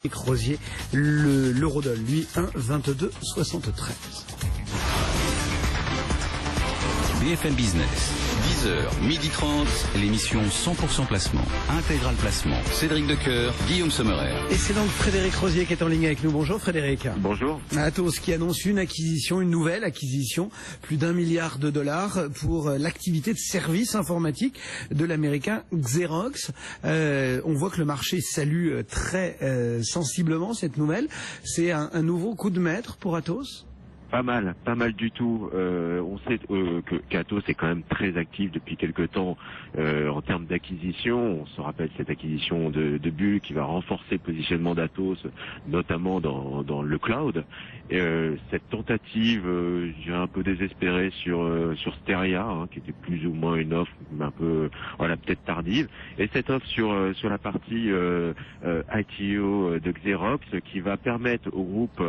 Rosier, l'eurodoll, lui, 1,2273. BFM Business, 10h, 12h30, l'émission 100% placement, intégral placement. Cédric Decoeur, Guillaume Sommerer. Et c'est donc Frédéric Rosier qui est en ligne avec nous. Bonjour Frédéric. Bonjour. Atos qui annonce une nouvelle acquisition, plus d'1 milliard de dollars pour l'activité de service informatique de l'américain Xerox. On voit que le marché salue très sensiblement cette nouvelle. C'est un nouveau coup de maître pour Atos ? Pas mal du tout. On sait qu'Atos est quand même très actif depuis quelque temps en termes d'acquisition. On se rappelle cette acquisition de Bull qui va renforcer le positionnement d'Atos, notamment dans le cloud. Cette tentative, je dirais un peu désespérée sur Steria, qui était plus ou moins une offre un peu, peut-être tardive, et cette offre sur la partie ITO de Xerox qui va permettre au groupe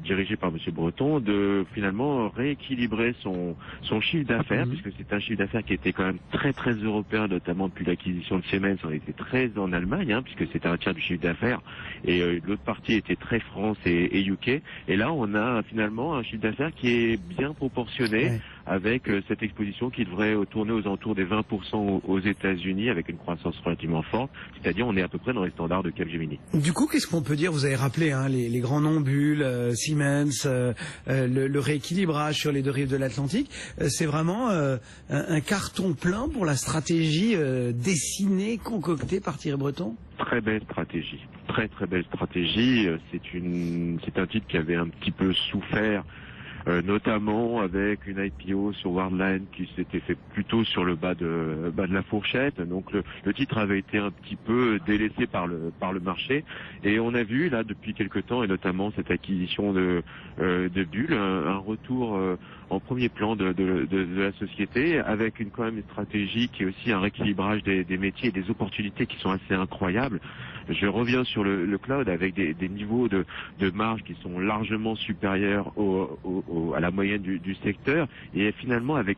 dirigé par Monsieur Breton de finalement rééquilibrer son chiffre d'affaires, puisque c'est un chiffre d'affaires qui était quand même très européen, notamment depuis l'acquisition de Siemens. On était très en Allemagne, puisque c'était un tiers du chiffre d'affaires, et l'autre partie était très France et UK. Et là, on a finalement un chiffre d'affaires qui est bien proportionné, avec cette exposition qui devrait tourner aux alentours des 20% aux États-Unis, avec une croissance relativement forte. C'est-à-dire, on est à peu près dans les standards de Capgemini. Du coup, qu'est-ce qu'on peut dire? Vous avez rappelé les grands noms, Bull, Siemens, le rééquilibrage sur les deux rives de l'Atlantique. C'est vraiment un carton plein pour la stratégie dessinée, concoctée par Thierry Breton? Très belle stratégie. Très belle stratégie. C'est un titre qui avait un petit peu souffert, notamment avec une IPO sur Worldline qui s'était fait plutôt sur le bas de la fourchette. Donc le titre avait été un petit peu délaissé par le marché, et on a vu là depuis quelque temps, et notamment cette acquisition de Bull, un retour en premier plan de la société, avec quand même une stratégie qui est aussi un rééquilibrage des métiers et des opportunités qui sont assez incroyables. Je reviens sur le cloud avec des niveaux de marge qui sont largement supérieurs à la moyenne du secteur, et finalement avec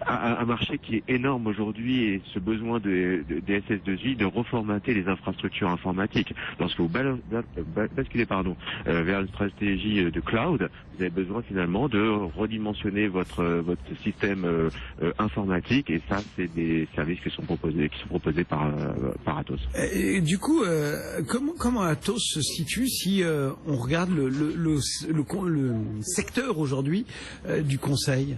un marché qui est énorme aujourd'hui, et ce besoin des SS2I de reformater les infrastructures informatiques. Lorsque vous basculez vers une stratégie de cloud, vous avez besoin finalement de redimensionner votre système informatique, et ça, c'est des services qui sont proposés par Atos. Et du coup, comment Atos se situe si on regarde le secteur aujourd'hui du conseil?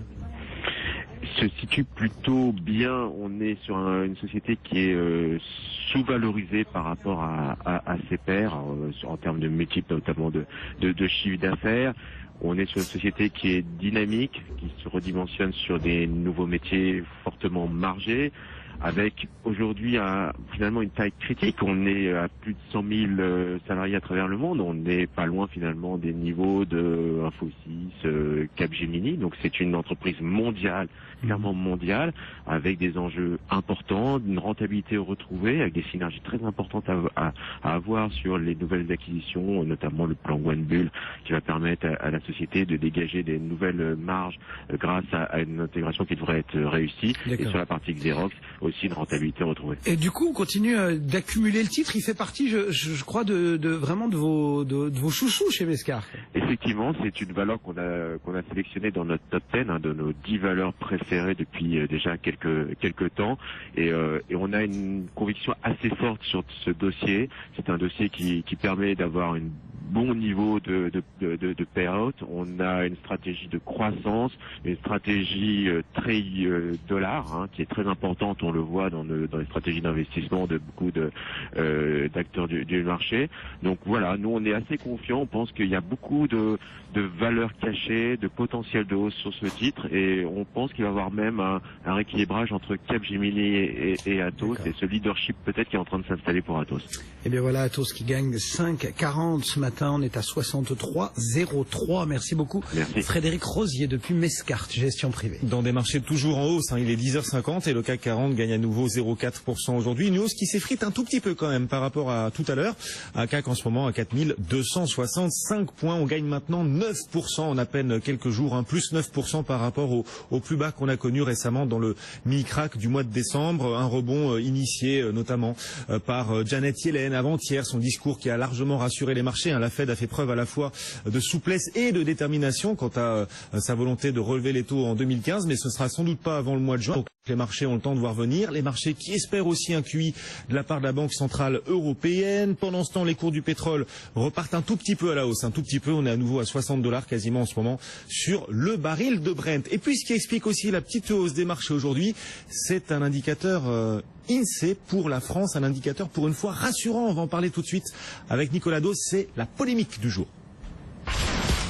Se situe plutôt bien. On est sur une société qui est sous-valorisée par rapport à ses pairs en termes de multiples, notamment de chiffre d'affaires. On est sur une société qui est dynamique, qui se redimensionne sur des nouveaux métiers fortement margés, avec aujourd'hui finalement une taille critique. On est à plus de 100 000 salariés à travers le monde. On n'est pas loin finalement des niveaux de Infosys, Capgemini. Donc c'est une entreprise mondiale, clairement mondiale, avec des enjeux importants, une rentabilité retrouvée, avec des synergies très importantes à avoir sur les nouvelles acquisitions, notamment le plan One Bull, qui va permettre à la société de dégager des nouvelles marges grâce à une intégration qui devrait être réussie. Et sur la partie Xerox, aussi une rentabilité retrouvée. Et du coup, on continue d'accumuler le titre. Il fait partie, je crois, vraiment de vos chouchous chez Mescar. Effectivement, c'est une valeur qu'on a sélectionnée dans notre top 10, de nos 10 valeurs préférées depuis déjà quelques temps. Et on a une conviction assez forte sur ce dossier. C'est un dossier qui permet d'avoir un bon niveau de payout. On a une stratégie de croissance, une stratégie très dollar, qui est très importante. On le voit dans les stratégies d'investissement de beaucoup d'acteurs du marché. Donc voilà, nous on est assez confiants. On pense qu'il y a beaucoup de valeurs cachées, de potentiel de hausse sur ce titre, et on pense qu'il va y avoir même un rééquilibrage entre Capgemini et Atos, et ce leadership peut-être qui est en train de s'installer pour Atos. Et bien voilà, Atos qui gagne 5,40 ce matin. matin, on est à 63,03. Merci beaucoup. Merci. Frédéric Rosier depuis Mescart, gestion privée. Dans des marchés toujours en hausse, il est 10h50 et le CAC 40 gagne à nouveau 0,4% aujourd'hui. Une hausse qui s'effrite un tout petit peu quand même par rapport à tout à l'heure. Un CAC en ce moment à 4265 points. On gagne maintenant 9% en à peine quelques jours, plus 9% par rapport au plus bas qu'on a connu récemment dans le mini-crack du mois de décembre. Un rebond initié notamment par Janet Yellen avant-hier. Son discours qui a largement rassuré les marchés. La Fed a fait preuve à la fois de souplesse et de détermination quant à sa volonté de relever les taux en 2015, mais ce sera sans doute pas avant le mois de juin. Donc les marchés ont le temps de voir venir. Les marchés qui espèrent aussi un QI de la part de la Banque Centrale Européenne. Pendant ce temps, les cours du pétrole repartent un tout petit peu à la hausse. Un tout petit peu, on est à nouveau à $60 quasiment en ce moment sur le baril de Brent. Et puis ce qui explique aussi la petite hausse des marchés aujourd'hui, c'est un indicateur INSEE pour la France, un indicateur pour une fois rassurant. On va en parler tout de suite avec Nicolas Dos, c'est la polémique du jour.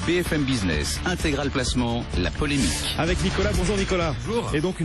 BFM Business, intégral placement, la polémique. Avec Nicolas, bonjour Nicolas. Bonjour. Et donc